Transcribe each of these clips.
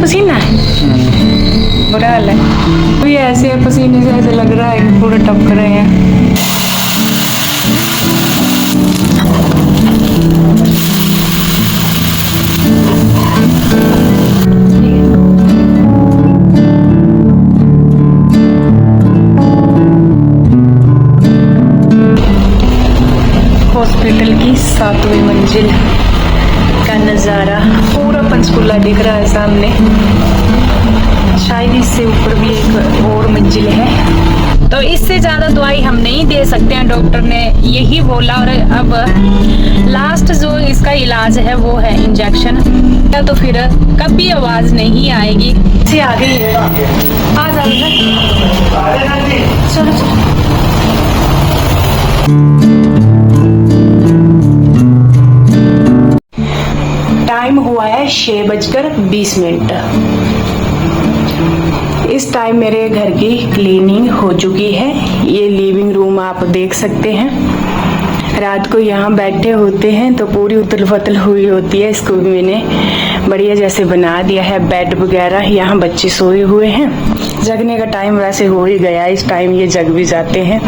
पसीना है, बुरा हाल है। अभी ऐसे पसीने से ऐसे लग रहा है कि पूरा टपक रहे हैं। हॉस्पिटल की 7वीं मंजिल का नज़ारा, पूरा पंचकूला दिख रहा है सामने। शायद इससे ऊपर भी एक और मंजिल है, तो इससे ज़्यादा दवाई हम नहीं दे सकते हैं, डॉक्टर ने यही बोला। और अब लास्ट जो इसका इलाज है वो है इंजेक्शन, तो फिर कभी आवाज़ नहीं आएगी। से आ गई है, आ जाओ चलो चलो। टाइम हुआ है 6:20। इस टाइम मेरे घर की क्लीनिंग हो चुकी है। ये लिविंग रूम आप देख सकते हैं। रात को यहाँ बैठे होते हैं तो पूरी उथल पुथल हुई होती है। इसको भी मैंने बढ़िया जैसे बना दिया है, बेड वगैरह। यहाँ बच्चे सोए हुए हैं। जगने का टाइम वैसे हो ही गया, इस टाइम ये जग भी जाते हैं।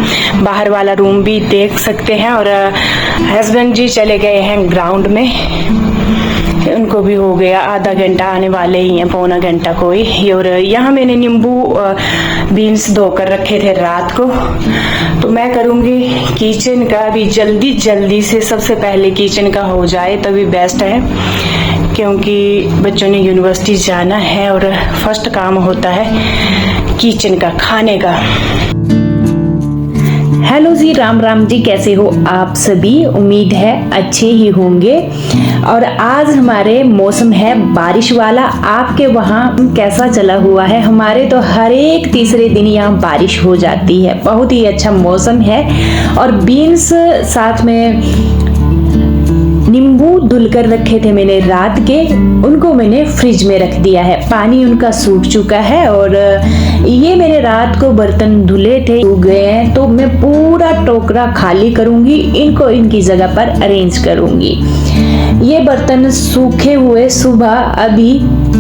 बाहर वाला रूम भी देख सकते हैं। और हस्बैंड जी चले गए हैं ग्राउंड में, उनको भी हो गया आधा घंटा, आने वाले ही हैं, पौना घंटा कोई। और यहाँ मैंने नींबू बीन्स धोकर रखे थे रात को, तो मैं करूँगी किचन का भी जल्दी जल्दी से। सबसे पहले किचन का हो जाए तभी बेस्ट है, क्योंकि बच्चों ने यूनिवर्सिटी जाना है और फर्स्ट काम होता है किचन का, खाने का। हेलो जी, राम राम जी, कैसे हो आप सभी? उम्मीद है अच्छे ही होंगे। और आज हमारे मौसम है बारिश वाला। आपके वहाँ कैसा चला हुआ है? हमारे तो हर एक तीसरे दिन यहाँ बारिश हो जाती है। बहुत ही अच्छा मौसम है। और बीन्स साथ में नींबू धुलकर रखे थे मैंने रात के, उनको मैंने फ्रिज में रख दिया है। पानी उनका सूख चुका है। और ये मैंने रात को बर्तन धुले थे, सूख गए हैं, तो मैं पूरा टोकरा खाली करूंगी, इनको इनकी जगह पर अरेंज करूंगी। ये बर्तन सूखे हुए सुबह अभी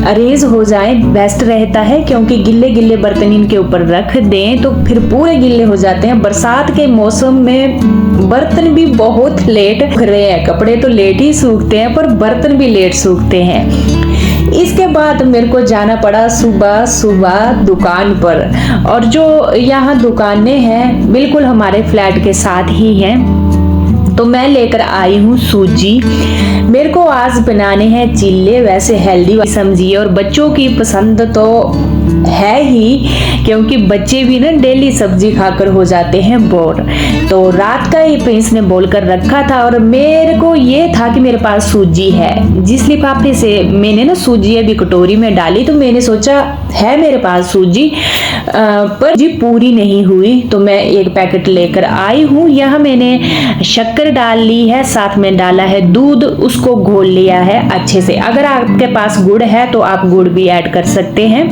अरेंज हो जाए बेस्ट रहता है, क्योंकि गिल्ले गिल्ले बर्तन इनके ऊपर रख दें तो फिर पूरे गिल्ले हो जाते हैं। बरसात के मौसम में बर्तन भी बहुत लेट सूख रहे हैं। कपड़े तो लेट ही सूखते हैं पर बर्तन भी लेट सूखते हैं। इसके बाद मेरे को जाना पड़ा सुबह सुबह दुकान पर। और जो यहाँ दुकानें हैं बिल्कुल हमारे फ्लैट के साथ ही हैं, तो मैं लेकर आई हूँ सूजी। मेरे को आज बनाने हैं चिल्ले, वैसे हेल्दी समझिए। और बच्चों की पसंद तो है ही, क्योंकि बच्चे भी ना डेली सब्जी खाकर हो जाते हैं बोर। तो रात का ही प्रिंस ने बोल कर रखा था, और मेरे को ये था कि मेरे पास सूजी है। जिस लिफाफे से मैंने ना सूजी अभी कटोरी में डाली, तो मैंने सोचा है मेरे पास सूजी, पर जी पूरी नहीं हुई, तो मैं एक पैकेट लेकर आई हूँ। यहाँ मैंने शक्कर डाल ली है, साथ में डाला है दूध, उसको घोल लिया है अच्छे से। अगर आपके पास गुड़ है तो आप गुड़ भी ऐड कर सकते हैं।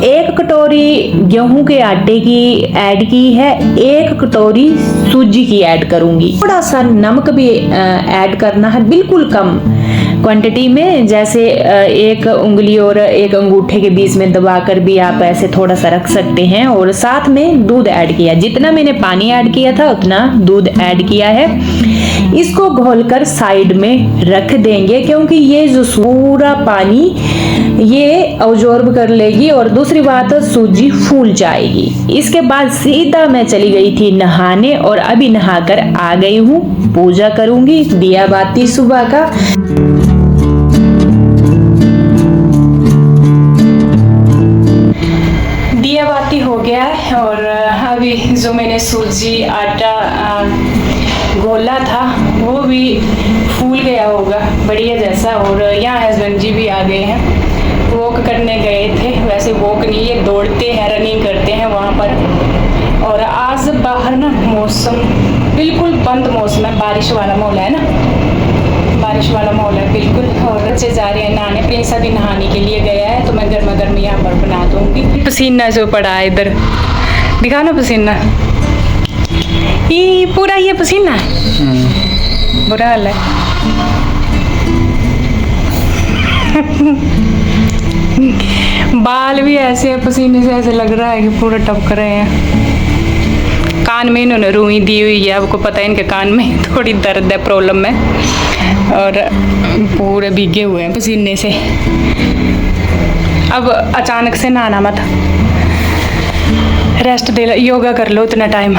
1 कटोरी गेहूं के आटे की ऐड की है, 1 कटोरी सूजी की ऐड करूंगी। थोड़ा सा नमक भी ऐड करना है, बिल्कुल कम क्वांटिटी में, जैसे 1 उंगली और 1 अंगूठे के बीच में दबाकर भी आप ऐसे थोड़ा सा रख सकते हैं। और साथ में दूध ऐड किया, जितना मैंने पानी ऐड किया था उतना दूध ऐड किया है। इसको घोलकर साइड में रख देंगे, क्योंकि ये जो पूरा पानी ये अब्जॉर्ब कर लेगी। और दूसरी बात, सूजी फूल जाएगी। इसके बाद सीधा मैं चली गई थी नहाने, और अभी नहाकर आ गई हूँ। पूजा करूंगी, दिया बाती सुबह का। दिया बाती हो गया है। और अभी जो मैंने सूजी आटा घोला था वो भी फूल गया होगा बढ़िया जैसा। और यहाँ हस्बैंड जी भी आ गए हैं, वॉक करने गए थे। वैसे वॉक नहीं, ये दौड़ते हैं, रनिंग करते हैं वहाँ पर। और आज बाहर ना मौसम बिल्कुल बंद मौसम है, बारिश वाला माहौल है ना, बारिश वाला माहौल है बिल्कुल। और बच्चे जा रहे हैं नहाने, प्रिंस अभी नहाने के लिए गया है, तो मैं गर्मा गर्मी यहाँ पर बना दूंगी। पसीना जो पड़ा है इधर, दिखा ना पसीना, ये पूरा ये पसीना है, बुरा हाल है। बाल भी ऐसे पसीने से ऐसे लग रहा है कि पूरा टपक रहे हैं। कान में इन्होंने रुई दी हुई है, आपको पता है इनके कान में थोड़ी दर्द है, प्रॉब्लम है, और पूरे भीगे हुए हैं पसीने से। अब अचानक से नहाना मत, रेस्ट दे लो, योगा कर लो इतना टाइम।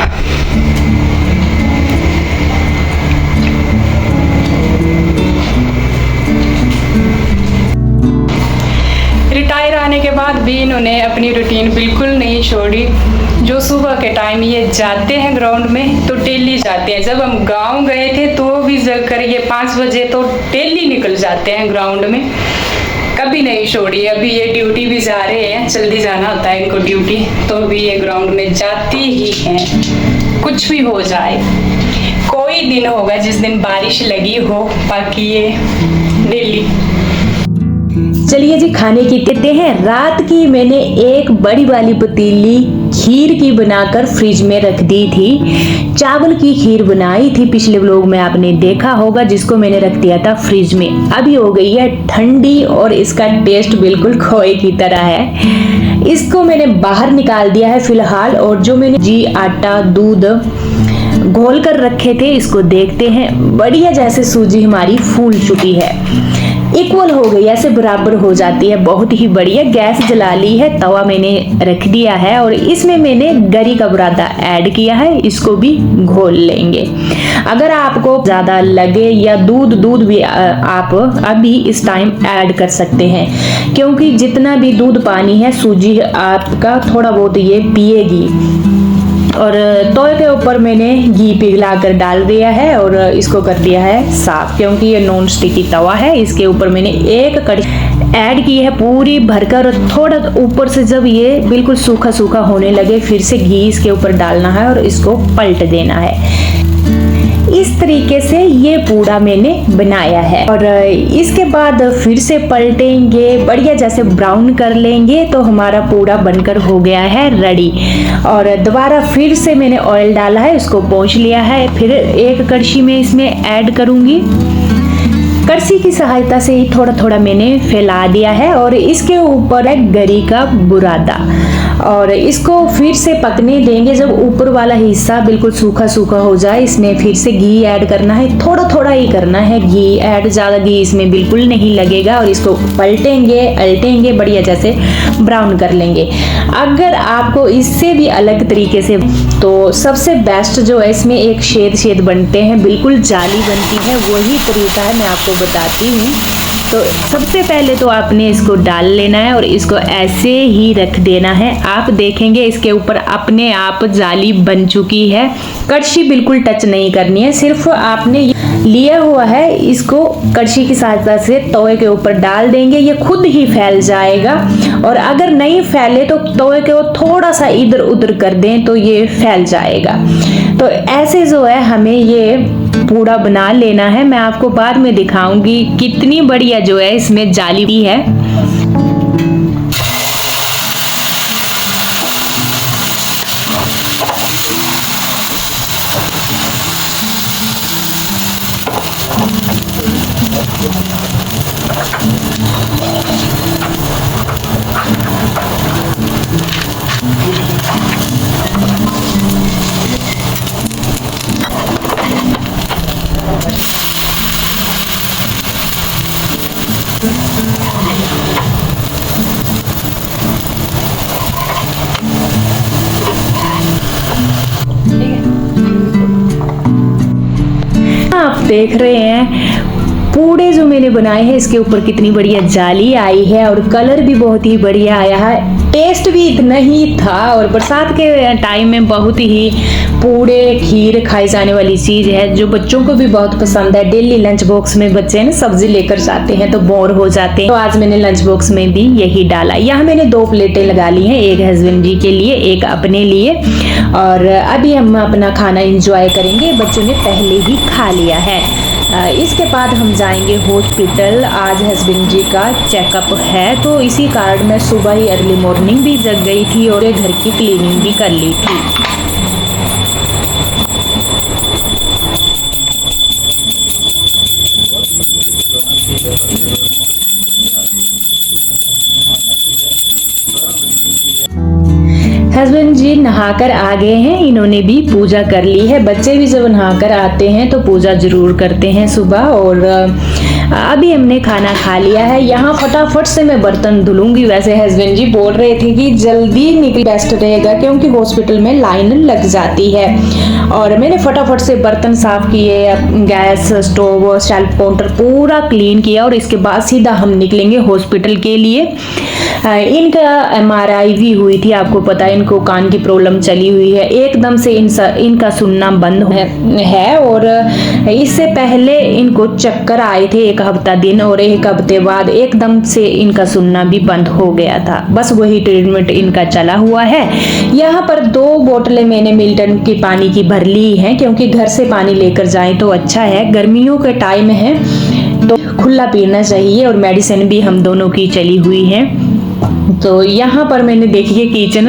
रिटायर आने के बाद भी इन्होंने अपनी रूटीन बिल्कुल नहीं छोड़ी। जो सुबह के टाइम ये जाते हैं ग्राउंड में तो डेली जाते हैं। जब हम गांव गए थे तो भी जग कर ये 5 बजे तो डेली निकल जाते हैं ग्राउंड में, कभी नहीं छोड़ी। अभी ये ड्यूटी भी जा रहे हैं, जल्दी जाना होता है इनको ड्यूटी, तो भी ये ग्राउंड में जाती ही हैं। कुछ भी हो जाए, कोई दिन होगा जिस दिन बारिश लगी हो, बाकी ये डेली। चलिए जी खाने की देते हैं। रात की मैंने एक बड़ी वाली पतीली खीर की बनाकर फ्रिज में रख दी थी। चावल की खीर बनाई थी, पिछले व्लॉग में आपने देखा होगा, जिसको मैंने रख दिया था फ्रिज में। अभी हो गई है ठंडी और इसका टेस्ट बिल्कुल खोए की तरह है। इसको मैंने बाहर निकाल दिया है फिलहाल, और जो मैंने जी आटा दूध घोल कर रखे थे इसको देखते हैं। बढ़िया जैसे सूजी हमारी फूल चुकी है, इक्वल हो गई, ऐसे बराबर हो जाती है, बहुत ही बढ़िया। गैस जला ली है, तवा मैंने रख दिया है और इसमें मैंने गरी का बुरादा ऐड किया है, इसको भी घोल लेंगे। अगर आपको ज्यादा लगे या दूध भी आप अभी इस टाइम ऐड कर सकते हैं, क्योंकि जितना भी दूध पानी है सूजी आपका थोड़ा बहुत ये पिएगी। और तवे के ऊपर मैंने घी पिघला कर डाल दिया है और इसको कर दिया है साफ, क्योंकि ये नॉन स्टिकी तवा है। इसके ऊपर मैंने एक कड़ी ऐड की है पूरी भरकर, थोड़ा ऊपर से जब ये बिल्कुल सूखा सूखा होने लगे फिर से घी इसके ऊपर डालना है और इसको पलट देना है। इस तरीके से ये पूड़ा मैंने बनाया है और इसके बाद फिर से पलटेंगे, बढ़िया जैसे ब्राउन कर लेंगे तो हमारा पूड़ा बनकर हो गया है रेडी। और दोबारा फिर से मैंने ऑयल डाला है, उसको पोंछ लिया है, फिर एक कड़छी में इसमें ऐड करूंगी। कड़छी की सहायता से ही थोड़ा थोड़ा मैंने फैला दिया है और इसके ऊपर है गरी का बुरादा और इसको फिर से पकने देंगे। जब ऊपर वाला हिस्सा बिल्कुल सूखा सूखा हो जाए इसमें फिर से घी ऐड करना है, थोड़ा थोड़ा ही करना है घी ऐड, ज़्यादा घी इसमें बिल्कुल नहीं लगेगा। और इसको पलटेंगे अल्टेंगे, बढ़िया जैसे ब्राउन कर लेंगे। अगर आपको इससे भी अलग तरीके से, तो सबसे बेस्ट जो है इसमें एक छेद छेद बनते हैं, बिल्कुल जाली बनती है, वही तरीका है, मैं आपको बताती हूँ। तो सबसे पहले तो आपने इसको डाल लेना है और इसको ऐसे ही रख देना है। आप देखेंगे इसके ऊपर अपने आप जाली बन चुकी है। कड़छी बिल्कुल टच नहीं करनी है, सिर्फ आपने लिया हुआ है, इसको कड़छी की सहायता से तवे के ऊपर डाल देंगे, ये खुद ही फैल जाएगा। और अगर नहीं फैले तो तवे को थोड़ा सा इधर उधर कर दें तो ये फैल जाएगा। तो ऐसे जो है हमें ये पूड़ा बना लेना है। मैं आपको बाद में दिखाऊंगी कितनी बढ़िया जो है इसमें जाली भी है। आप देख रहे हैं पूड़े जो मैंने बनाए हैं इसके ऊपर कितनी बढ़िया जाली आई है और कलर भी बहुत ही बढ़िया आया है, टेस्ट भी इतना ही था। और बरसात के टाइम में बहुत ही पूड़े खीर खाई जाने वाली चीज़ है जो बच्चों को भी बहुत पसंद है। डेली लंच बॉक्स में बच्चे ना सब्जी लेकर जाते हैं तो बोर हो जाते हैं, तो आज मैंने लंच बॉक्स में भी यही डाला। यहाँ मैंने 2 प्लेटें लगा ली हैं, एक हस्बैंड जी के लिए एक अपने लिए। और अभी हम अपना खाना एंजॉय करेंगे, बच्चों ने पहले ही खा लिया है। इसके बाद हम जाएंगे हॉस्पिटल, आज हस्बैंड जी का चेकअप है, तो इसी कारण मैं सुबह ही अर्ली मॉर्निंग भी जग गई थी और घर की क्लीनिंग भी कर ली थी। हस्बैंड जी नहाकर आ गए हैं, इन्होंने भी पूजा कर ली है। बच्चे भी जब नहाकर आते हैं तो पूजा जरूर करते हैं सुबह। और अभी हमने खाना खा लिया है। यहाँ फटाफट से मैं बर्तन धुलूंगी। वैसे हस्बैंड जी बोल रहे थे कि जल्दी निकल बेस्ट रहेगा क्योंकि हॉस्पिटल में लाइन लग जाती है। और मैंने फटाफट से बर्तन साफ किए, गैस स्टोव शेल्फ काउंटर पूरा क्लीन किया और इसके बाद सीधा हम निकलेंगे हॉस्पिटल के लिए। इनका MRI भी हुई थी, आपको पता है इनको कान की प्रॉब्लम चली हुई है, एकदम से इनका सुनना बंद है। और इससे पहले इनको चक्कर आए थे 1 हफ्ता दिन, और 1 हफ्ते बाद एकदम से इनका सुनना भी बंद हो गया था। बस वही ट्रीटमेंट इनका चला हुआ है। यहाँ पर 2 बोतलें मैंने मिल्टन की पानी की भर ली हैं क्योंकि घर से पानी लेकर जाएं तो अच्छा है। गर्मियों के टाइम है तो खुला पीना चाहिए, और मेडिसिन भी हम दोनों की चली हुई है। तो यहाँ पर मैंने देखिए किचन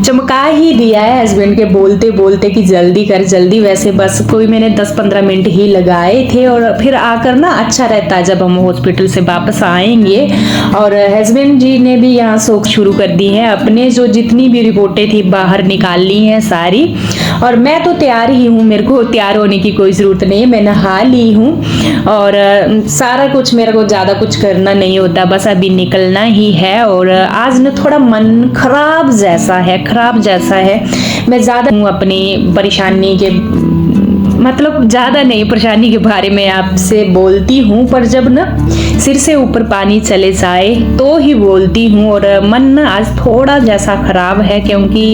चमका ही दिया है हस्बैंड के बोलते बोलते कि जल्दी कर जल्दी। वैसे बस कोई मैंने 10-15 मिनट ही लगाए थे, और फिर आकर ना अच्छा रहता है जब हम हॉस्पिटल से वापस आएंगे। और हस्बैंड जी ने भी यहाँ सोख शुरू कर दी है, अपने जो जितनी भी रिपोर्टें थी बाहर निकाल ली हैं सारी। और मैं तो तैयार ही हूँ, मेरे को तैयार होने की कोई ज़रूरत नहीं है, मैं नहा ली हूँ। और सारा कुछ मेरे को ज़्यादा कुछ करना नहीं होता, बस अभी निकलना ही है। और आज ना थोड़ा मन खराब जैसा है। मैं ज़्यादा हूँ अपनी परेशानी के, मतलब ज़्यादा नहीं, परेशानी के बारे में आपसे बोलती हूँ, पर जब ना सिर से ऊपर पानी चले जाए तो ही बोलती हूँ। और मन ना आज थोड़ा जैसा खराब है क्योंकि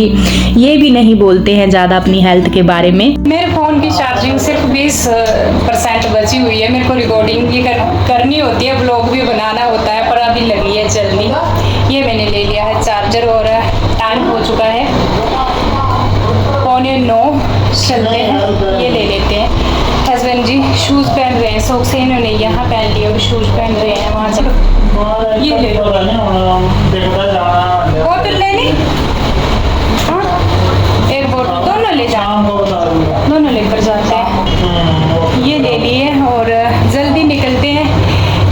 ये भी नहीं बोलते हैं ज़्यादा अपनी हेल्थ के बारे में। मेरे फ़ोन की चार्जिंग सिर्फ 20% बची हुई है। मेरे को रिकॉर्डिंग भी करनी होती है, ब्लॉग भी बनाना होता है, पर अभी लगी है जल्दी। ये मैंने ले लिया है चार्जर, और टाइम हो चुका है 8:45 चलते हैं, ये ले लेते हैं। हस्बैंड जी शूज़ पहन रहे हैं, शौक से इन्होंने यहाँ पहन लिए और शूज़ पहन रहे हैं वहाँ से। ये ले बोतल लेनी, हाँ 1 बोतल, दोनों ले जाओ, दोनों लेकर जाते हैं। ये ले लिए और जल्दी निकलते हैं।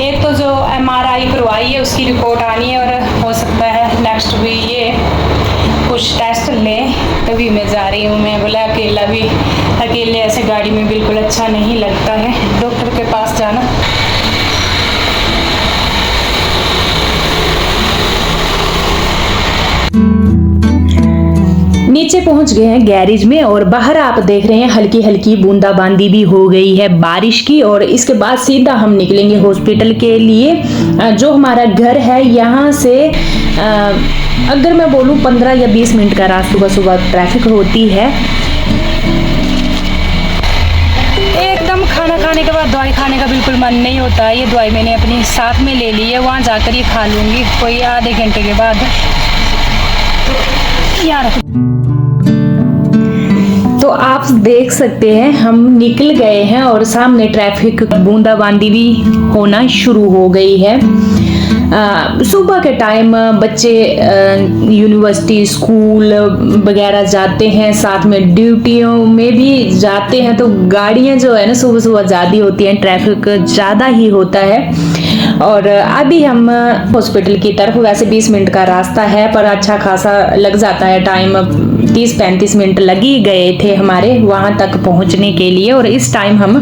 एक तो जो MRI करवाई है उसकी रिपोर्ट आनी है, और हो सकता है नेक्स्ट भी ये कुछ टेस्ट लें, तभी मैं जा रही हूँ। मैं बोला अकेले ऐसे गाड़ी में बिल्कुल अच्छा नहीं लगता है डॉक्टर के पास जाना। नीचे पहुंच गए हैं गैरेज में, और बाहर आप देख रहे हैं हल्की हल्की बूंदाबांदी भी हो गई है बारिश की। और इसके बाद सीधा हम निकलेंगे हॉस्पिटल के लिए। जो हमारा घर है यहाँ से अगर मैं बोलूँ 15 या 20 मिनट का रास्ता, सुबह ट्रैफिक होती है। एकदम खाना खाने के बाद दवाई खाने का बिल्कुल मन नहीं होता। ये दवाई मैंने अपनी साथ में ले ली है, वहाँ जाकर ये खा लूँगी कोई आधे घंटे के बाद। यार तो आप देख सकते हैं हम निकल गए हैं, और सामने ट्रैफिक बूंदाबांदी भी होना शुरू हो गई है। सुबह के टाइम बच्चे यूनिवर्सिटी स्कूल वगैरह जाते हैं, साथ में ड्यूटियों में भी जाते हैं, तो गाड़ियां जो है ना सुबह सुबह ज़्यादा होती हैं, ट्रैफिक ज़्यादा ही होता है। और अभी हम हॉस्पिटल की तरफ, वैसे 20 मिनट का रास्ता है पर अच्छा खासा लग जाता है टाइम, 30-35 मिनट लग ही गए थे हमारे वहाँ तक पहुँचने के लिए। और इस टाइम हम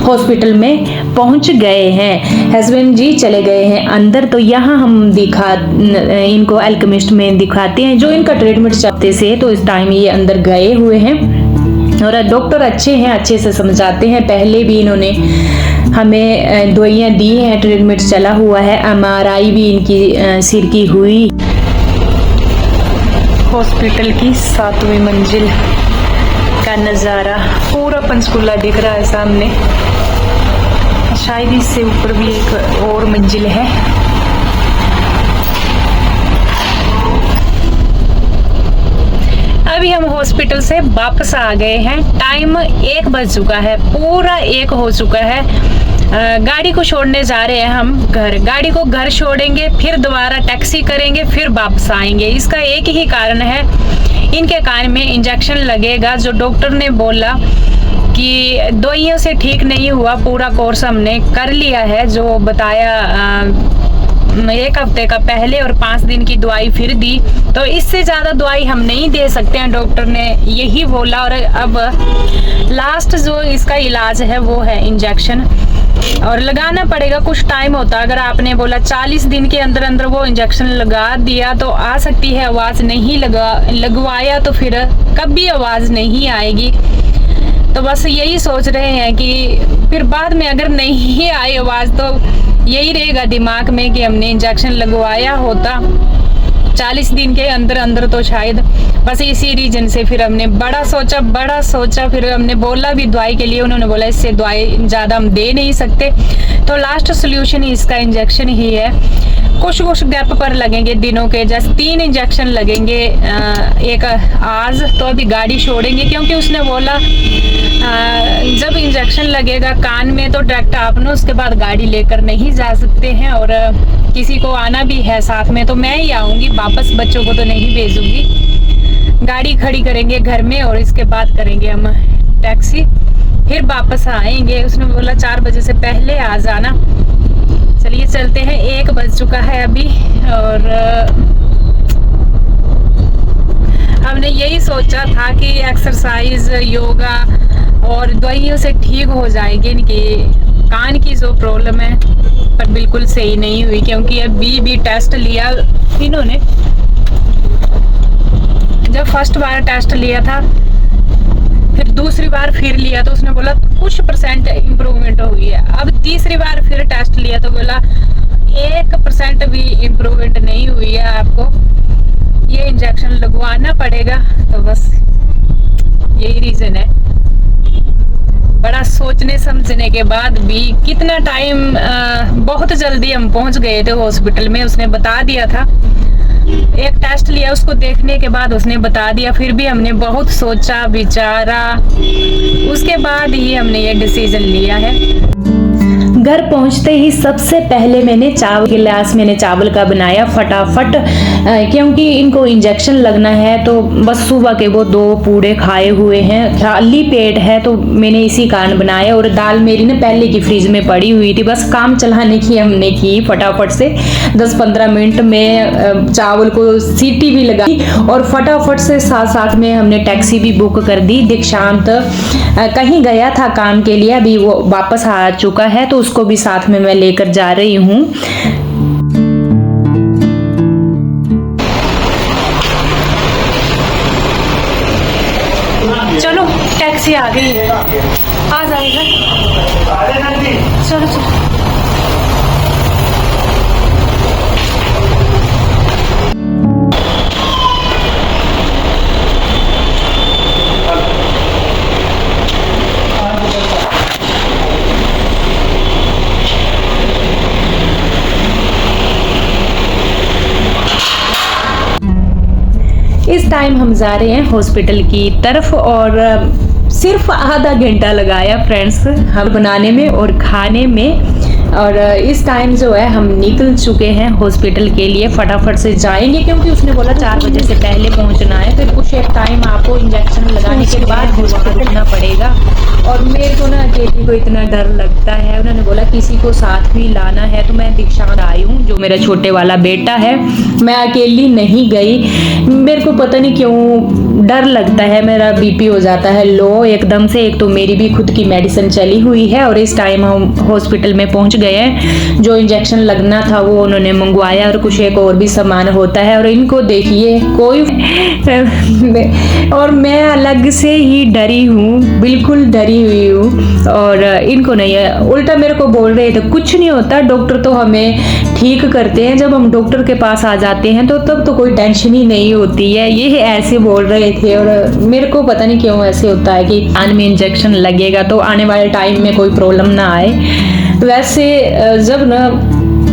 हॉस्पिटल में पहुँच गए हैं। हस्बैंड जी चले गए हैं अंदर, तो यहाँ हम इनको अल्केमिस्ट में दिखाते हैं जो इनका ट्रीटमेंट चलते से, तो इस टाइम ये अंदर गए हुए हैं। और डॉक्टर अच्छे हैं, अच्छे से समझाते हैं। पहले भी इन्होंने हमें दवाइयाँ दी हैं, ट्रीटमेंट चला हुआ है, MRI भी इनकी सिर की हुई। हॉस्पिटल की 7वीं मंजिल का नज़ारा, पूरा पंचकूला दिख रहा है सामने। शायद इससे ऊपर भी एक और मंजिल है। अभी हम हॉस्पिटल से वापस आ गए हैं। टाइम 1 बज चुका है, पूरा 1 हो चुका है। गाड़ी को छोड़ने जा रहे हैं हम घर। गाड़ी को घर छोड़ेंगे, फिर दोबारा टैक्सी करेंगे, फिर वापस आएंगे। इसका एक ही कारण है, इनके कान में इंजेक्शन लगेगा। जो डॉक्टर ने बोला कि दवाइयों से ठीक नहीं हुआ, पूरा कोर्स हमने कर लिया है, जो बताया 1 हफ्ते का पहले और 5 दिन की दवाई फिर दी। तो इससे ज़्यादा दवाई हम नहीं दे सकते हैं, डॉक्टर ने यही बोला। और अब लास्ट जो इसका इलाज है वो है इंजेक्शन, और लगाना पड़ेगा। कुछ टाइम होता है, अगर आपने बोला 40 दिन के अंदर अंदर वो इंजेक्शन लगा दिया तो आ सकती है आवाज़, नहीं लगवाया तो फिर कभी आवाज़ नहीं आएगी। तो बस यही सोच रहे हैं कि फिर बाद में अगर नहीं आई आवाज़ तो यही रहेगा दिमाग में कि हमने इंजेक्शन लगवाया होता 40 दिन के अंदर अंदर, तो शायद बस इसी रीजन से फिर हमने बड़ा सोचा। फिर हमने बोला भी दवाई के लिए, उन्होंने बोला इससे दवाई ज़्यादा हम दे नहीं सकते, तो लास्ट सोल्यूशन इसका इंजेक्शन ही है। कुछ गैप पर लगेंगे दिनों के, जैसे 3 इंजेक्शन लगेंगे, एक आज तो अभी गाड़ी छोड़ेंगे, क्योंकि उसने बोला जब इंजेक्शन लगेगा कान में तो डायरेक्ट आप ना उसके बाद गाड़ी लेकर नहीं जा सकते हैं, और किसी को आना भी है साथ में तो मैं ही आऊँगी वापस, बच्चों को तो नहीं भेजूंगी। गाड़ी खड़ी करेंगे घर में और इसके बाद करेंगे हम टैक्सी, फिर वापस आएंगे। उसने बोला 4 बजे से पहले आ जाना। चलिए चलते हैं, 1 बज चुका है अभी, और हमने यही सोचा था कि एक्सरसाइज, योगा और दवाइयों से ठीक हो जाएगी इनकी कान की जो प्रॉब्लम है, पर बिल्कुल सही नहीं हुई। क्योंकि अभी भी टेस्ट लिया इन्होंने, जब फर्स्ट बार टेस्ट लिया था फिर दूसरी बार फिर लिया तो उसने बोला कुछ % इम्प्रूवमेंट हो गई है। अब तीसरी बार फिर टेस्ट लिया तो बोला 1% भी इम्प्रूवमेंट नहीं हुई है, आपको ये इंजेक्शन लगवाना पड़ेगा। तो बस यही रीज़न है। बड़ा सोचने समझने के बाद भी कितना टाइम, बहुत जल्दी हम पहुंच गए थे हॉस्पिटल में। उसने बता दिया था, एक टेस्ट लिया, उसको देखने के बाद उसने बता दिया। फिर भी हमने बहुत सोचा विचारा, उसके बाद ही हमने ये डिसीजन लिया है। घर पहुंचते ही सबसे पहले मैंने गिलास चावल का बनाया फटाफट, क्योंकि इनको इंजेक्शन लगना है। तो बस सुबह के वो 2 पूड़े खाए हुए हैं, खाली पेट है, तो मैंने इसी कारण बनाया। और दाल मेरी ना पहले की फ्रिज में पड़ी हुई थी, बस काम चलाने की हमने की फटाफट से 10-15 मिनट में चावल को सीटी भी लगाई, और फटाफट से साथ में हमने टैक्सी भी बुक कर दी। दीक्षांत कहीं गया था काम के लिए, अभी वो वापस आ चुका है, तो उसको भी साथ में मैं लेकर जा रही हूँ। चलो टैक्सी आ गई है, आ जाएगा। चलो चलो। इस टाइम हम जा रहे हैं हॉस्पिटल की तरफ, और सिर्फ आधा घंटा लगाया फ्रेंड्स हम बनाने में और खाने में। और इस टाइम जो है हम निकल चुके हैं हॉस्पिटल के लिए, फटाफट से जाएंगे क्योंकि उसने बोला 4 बजे से पहले पहुंचना है। फिर कुछ एक टाइम आपको इंजेक्शन लगाने के बाद भी वहाँ रुकना पड़ेगा। और मेरे को ना अकेली को इतना डर लगता है, उन्होंने बोला किसी को साथ भी लाना है, तो मैं दीक्षांत आई हूँ जो मेरा छोटे वाला बेटा है। मैं अकेली नहीं गई, मेरे को पता नहीं क्यों डर लगता है, मेरा BP हो जाता है लो एकदम से। एक तो मेरी भी खुद की मेडिसिन चली हुई है, और इस टाइम हम हॉस्पिटल में पहुंच गए हैं। जो इंजेक्शन लगना था वो उन्होंने मंगवाया, और कुछ एक और भी सामान होता है। और इनको देखिए कोई और मैं अलग से ही डरी हूँ, बिल्कुल डरी हुई हूँ। और इनको नहीं है, उल्टा मेरे को बोल रहे थे कुछ नहीं होता, डॉक्टर तो हमें ठीक करते हैं। जब हम डॉक्टर के पास आ जाते हैं तो तब तो कोई टेंशन ही नहीं होती है, ये ऐसे बोल रहे थे। और मेरे को पता नहीं क्यों ऐसे होता है कि कान में इंजेक्शन लगेगा तो आने वाले टाइम में कोई प्रॉब्लम ना आए। वैसे जब ना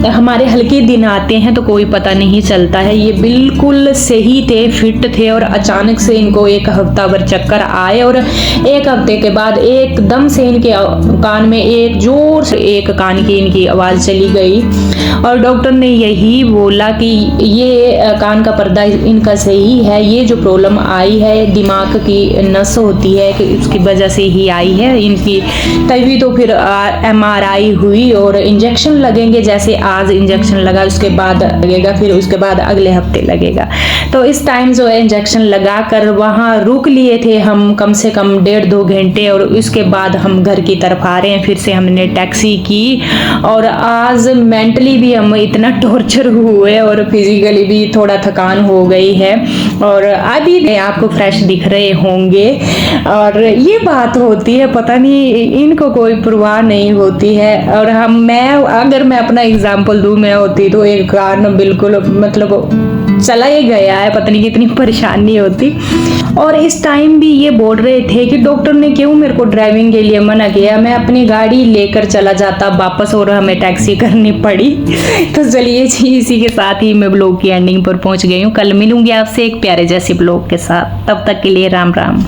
हमारे हल्के दिन आते हैं तो कोई पता नहीं चलता है। ये बिल्कुल सही थे, फिट थे, और अचानक से इनको 1 हफ्ता भर चक्कर आए, और 1 हफ्ते के बाद एकदम से इनके कान में एक जोर से एक कान की इनकी आवाज़ चली गई। और डॉक्टर ने यही बोला कि ये कान का पर्दा इनका सही है, ये जो प्रॉब्लम आई है दिमाग की नस होती है कि उसकी वजह से ही आई है इनकी। तभी तो फिर MRI हुई और इंजेक्शन लगेंगे जैसे आज इंजेक्शन लगा, उसके बाद लगेगा, फिर उसके बाद अगले हफ्ते लगेगा। तो इस टाइम जो है इंजेक्शन लगा कर वहाँ रुक लिए थे हम कम से कम 1.5-2 घंटे, और उसके बाद हम घर की तरफ आ रहे हैं। फिर से हमने टैक्सी की, और आज मेंटली भी हम इतना टॉर्चर हुए और फिजिकली भी थोड़ा थकान हो गई है, और अभी आपको फ्रेश दिख रहे होंगे। और ये बात होती है, पता नहीं इनको कोई परवाह नहीं होती है। और अगर मैं अपना एग्जाम्पल दूं, मैं होती तो एक कान बिल्कुल मतलब चला ही गया है, पता नहीं कितनी परेशानी होती। और इस टाइम भी ये बोल रहे थे कि डॉक्टर ने क्यों मेरे को ड्राइविंग के लिए मना किया, मैं अपनी गाड़ी लेकर चला जाता वापस, और हमें टैक्सी करनी पड़ी। तो चलिए जी, इसी के साथ ही मैं ब्लॉग की एंडिंग पर पहुंच गई हूँ। कल मिलूंगी आपसे एक प्यारे जैसे ब्लॉग के साथ, तब तक के लिए राम राम।